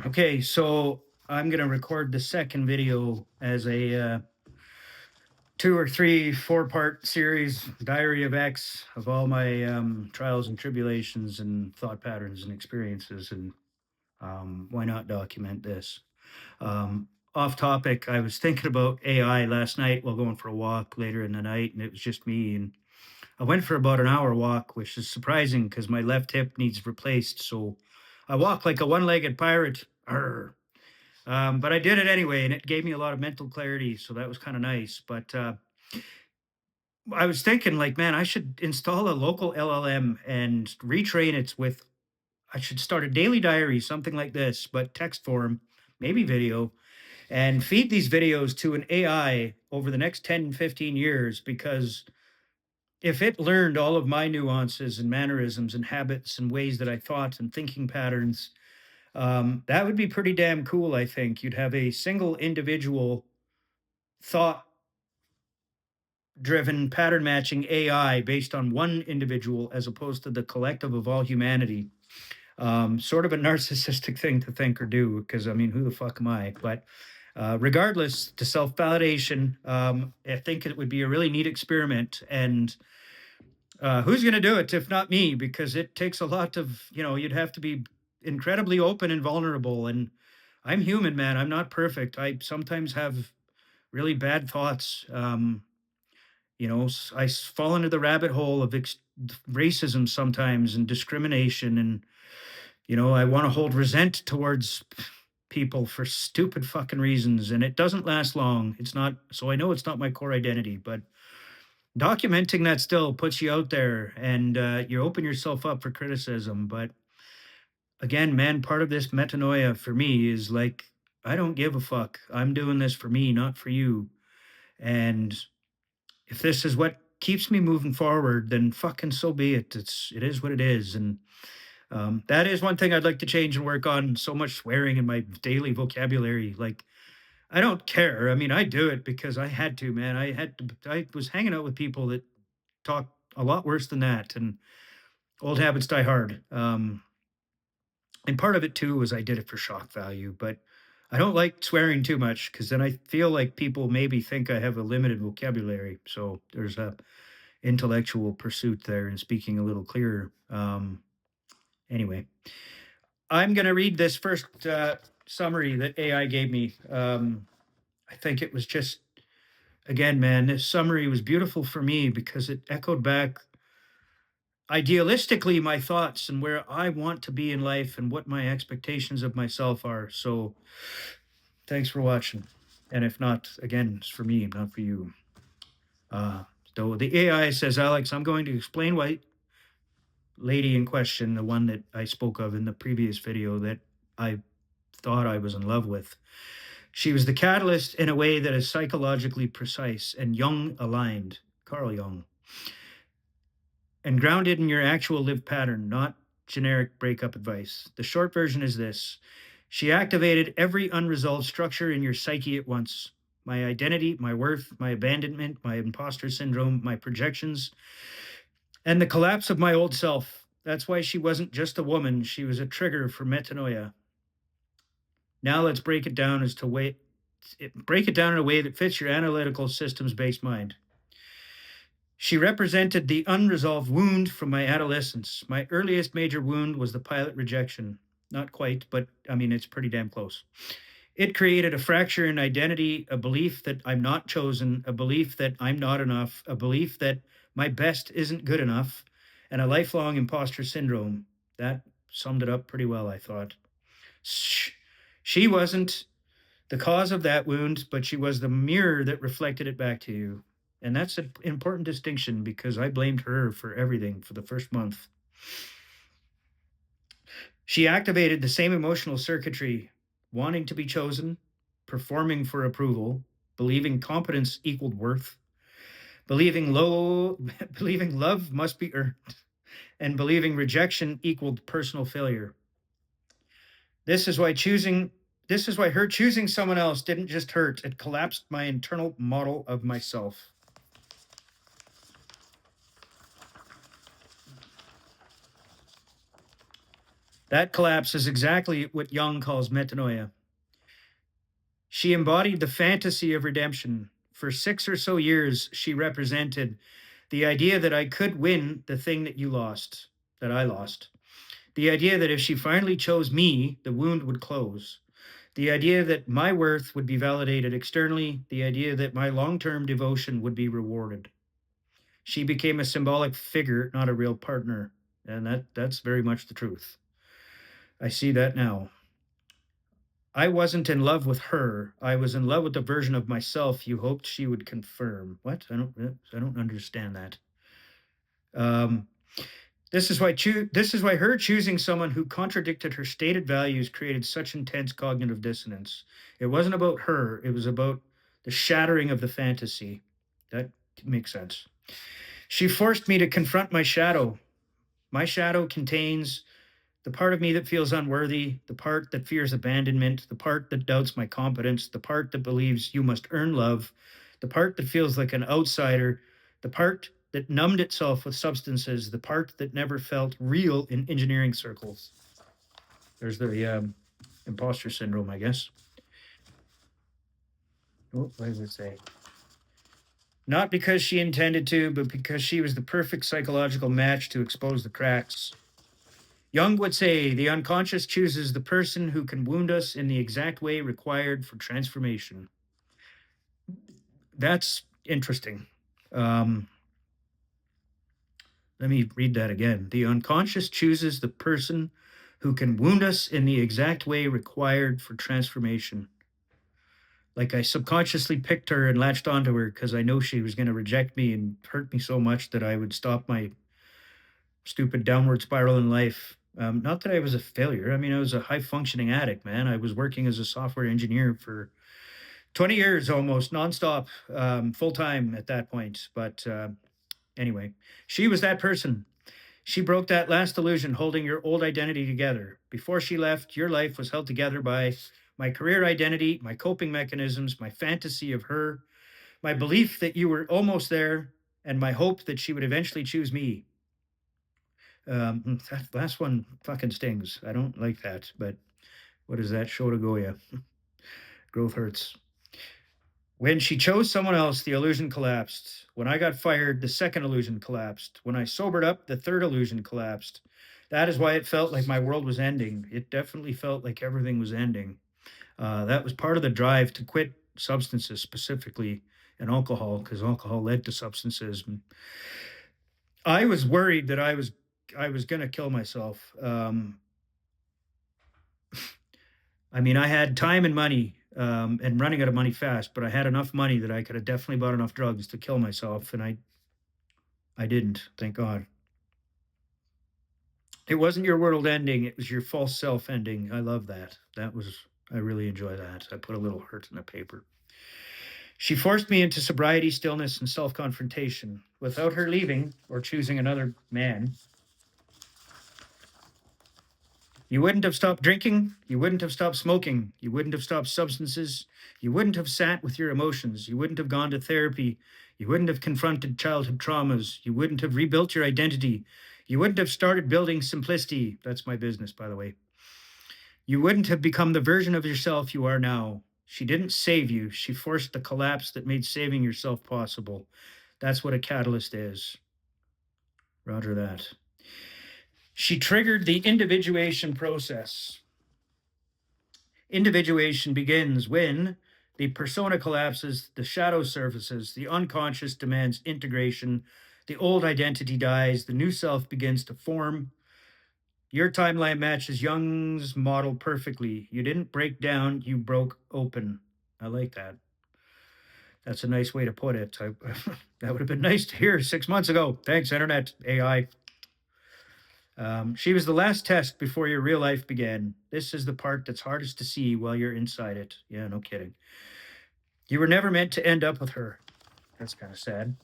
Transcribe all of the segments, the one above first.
Okay, so I'm going to record the second video as a two or three, four-part series, Diary of X, of all my trials and tribulations and thought patterns and experiences. And why not document this? Off topic, I was thinking about AI last night while going for a walk later in the night, and it was just me. And I went for about an hour walk, which is surprising because my left hip needs replaced. So I walk like a one-legged pirate. Arr. But I did it anyway, and it gave me a lot of mental clarity. So that was kind of nice. But I was thinking, like, man, I should install a local LLM and retrain it with, I should start a daily diary, something like this, but text form, maybe video, and feed these videos to an AI over the next 10, 15 years. Because if it learned all of my nuances and mannerisms and habits and ways that I thought and thinking patterns, that would be pretty damn cool, I think. You'd have a single individual thought driven pattern matching AI based on one individual as opposed to the collective of all humanity. Sort of a narcissistic thing to think or do, because I mean, who the fuck am I? But regardless, to self validation, I think it would be a really neat experiment. And who's going to do it if not me? Because it takes a lot of, you'd have to be incredibly open and vulnerable. And I'm human, man. I'm not perfect. I sometimes have really bad thoughts. I fall into the rabbit hole of racism sometimes and discrimination. And, I want to hold resent towards people for stupid fucking reasons. And it doesn't last long. It's not, so I know it's not my core identity, but documenting that still puts you out there, and you open yourself up for criticism. But again, man, part of this metanoia for me is like, I don't give a fuck. I'm doing this for me, not for you. And if this is what keeps me moving forward, then fucking so be it. It is what it is. And that is one thing I'd like to change and work on. So much swearing in my daily vocabulary. Like, I don't care. I mean, I do it because I had to, man. I was hanging out with people that talk a lot worse than that. And old habits die hard. And part of it too was I did it for shock value, but I don't like swearing too much because then I feel like people maybe think I have a limited vocabulary. So there's a intellectual pursuit there and speaking a little clearer. Anyway, I'm going to read this first summary that AI gave me. I think it was just, again, man, this summary was beautiful for me because it echoed back idealistically my thoughts and where I want to be in life and what my expectations of myself are. So thanks for watching. And if not, again, it's for me, not for you. So the AI says, Alex, I'm going to explain why lady in question, the one that I spoke of in the previous video that I thought I was in love with. She was the catalyst in a way that is psychologically precise and Jung aligned, Carl Jung, and grounded in your actual lived pattern, not generic breakup advice. The short version is this: she activated every unresolved structure in your psyche at once: my identity, my worth, my abandonment, my impostor syndrome, my projections, and the collapse of my old self. That's why she wasn't just a woman, she was a trigger for metanoia. Now let's break it down in a way that fits your analytical systems based mind. She represented the unresolved wound from my adolescence. My earliest major wound was the pilot rejection. Not quite, but I mean, it's pretty damn close. It created a fracture in identity, a belief that I'm not chosen, a belief that I'm not enough, a belief that my best isn't good enough, and a lifelong imposter syndrome. That summed it up pretty well, I thought. She wasn't the cause of that wound, but she was the mirror that reflected it back to you. And that's an important distinction because I blamed her for everything for the first month. She activated the same emotional circuitry: wanting to be chosen, performing for approval, believing competence equaled worth, believing believing love must be earned, and believing rejection equaled personal failure. This is why her choosing someone else didn't just hurt, it collapsed my internal model of myself. That collapse is exactly what Jung calls metanoia. She embodied the fantasy of redemption. For 6 or so years, she represented the idea that I could win the thing that you lost, that I lost. The idea that if she finally chose me, the wound would close. The idea that my worth would be validated externally. The idea that my long term devotion would be rewarded. She became a symbolic figure, not a real partner. And that's very much the truth. I see that now. I wasn't in love with her. I was in love with the version of myself you hoped she would confirm. What? I don't understand that. Um, this is why her choosing someone who contradicted her stated values created such intense cognitive dissonance. It wasn't about her, it was about the shattering of the fantasy. That makes sense. She forced me to confront my shadow. My shadow contains the part of me that feels unworthy, the part that fears abandonment, the part that doubts my competence, the part that believes you must earn love, the part that feels like an outsider, the part that numbed itself with substances, the part that never felt real in engineering circles. There's the impostor syndrome, I guess. What does it say? Not because she intended to, but because she was the perfect psychological match to expose the cracks. Jung would say the unconscious chooses the person who can wound us in the exact way required for transformation. That's interesting. Um, Let me read that again. The unconscious chooses the person who can wound us in the exact way required for transformation. Like I subconsciously picked her and latched onto her because I know she was going to reject me and hurt me so much that I would stop my stupid downward spiral in life. Not that I was a failure. I mean, I was a high functioning addict, man. I was working as a software engineer for 20 years almost nonstop, full time at that point. But anyway, she was that person. She broke that last illusion holding your old identity together. Before she left, your life was held together by my career identity, my coping mechanisms, my fantasy of her, my belief that you were almost there, and my hope that she would eventually choose me. That last one fucking stings. I don't like that, but what is that? Show to Goya. Growth hurts. When she chose someone else, the illusion collapsed. When I got fired, the second illusion collapsed. When I sobered up, the third illusion collapsed. That is why it felt like my world was ending. It definitely felt like everything was ending. That was part of the drive to quit substances, specifically and alcohol, because alcohol led to substances. I was worried that I was going to kill myself. I mean, I had time and money, and running out of money fast, but I had enough money that I could have definitely bought enough drugs to kill myself, and I didn't. Thank God. It wasn't your world ending; it was your false self ending. I love that. I really enjoy that. I put a little heart in the paper. She forced me into sobriety, stillness, and self confrontation. Without her leaving or choosing another man, you wouldn't have stopped drinking. You wouldn't have stopped smoking. You wouldn't have stopped substances. You wouldn't have sat with your emotions. You wouldn't have gone to therapy. You wouldn't have confronted childhood traumas. You wouldn't have rebuilt your identity. You wouldn't have started building simplicity. That's my business, by the way. You wouldn't have become the version of yourself you are now. She didn't save you. She forced the collapse that made saving yourself possible. That's what a catalyst is. Roger that. She triggered the individuation process. Individuation begins when the persona collapses, the shadow surfaces, the unconscious demands integration, the old identity dies, the new self begins to form. Your timeline matches Jung's model perfectly. You didn't break down, you broke open. I like that. That's a nice way to put it. That would have been nice to hear 6 months ago. Thanks, Internet, AI. She was the last test before your real life began. This is the part that's hardest to see while you're inside it. Yeah, no kidding. You were never meant to end up with her. That's kind of sad.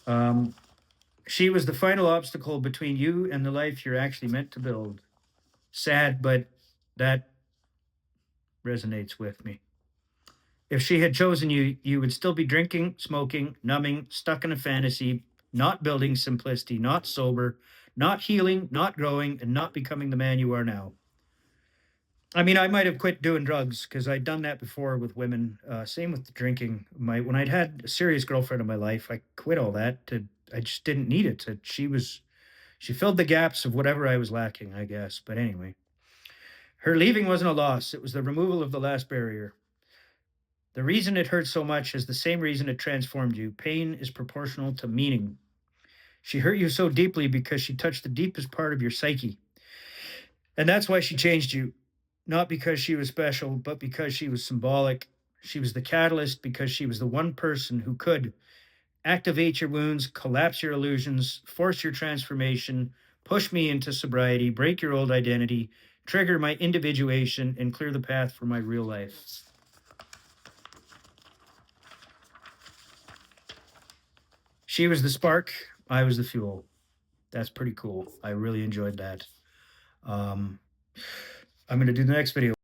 Um, she was the final obstacle between you and the life you're actually meant to build. Sad, but that resonates with me. If she had chosen you, you would still be drinking, smoking, numbing, stuck in a fantasy, not building simplicity, not sober, not healing, not growing, and not becoming the man you are now. I mean, I might have quit doing drugs because I'd done that before with women. Same with the drinking. When I'd had a serious girlfriend in my life, I quit all that. I just didn't need it. She filled the gaps of whatever I was lacking, I guess. But anyway, her leaving wasn't a loss. It was the removal of the last barrier. The reason it hurt so much is the same reason it transformed you. Pain is proportional to meaning. She hurt you so deeply because she touched the deepest part of your psyche. And that's why she changed you. Not because she was special, but because she was symbolic. She was the catalyst because she was the one person who could activate your wounds, collapse your illusions, force your transformation, push me into sobriety, break your old identity, trigger my individuation, and clear the path for my real life. She was the spark, I was the fuel. That's pretty cool. I really enjoyed that. I'm going to do the next video.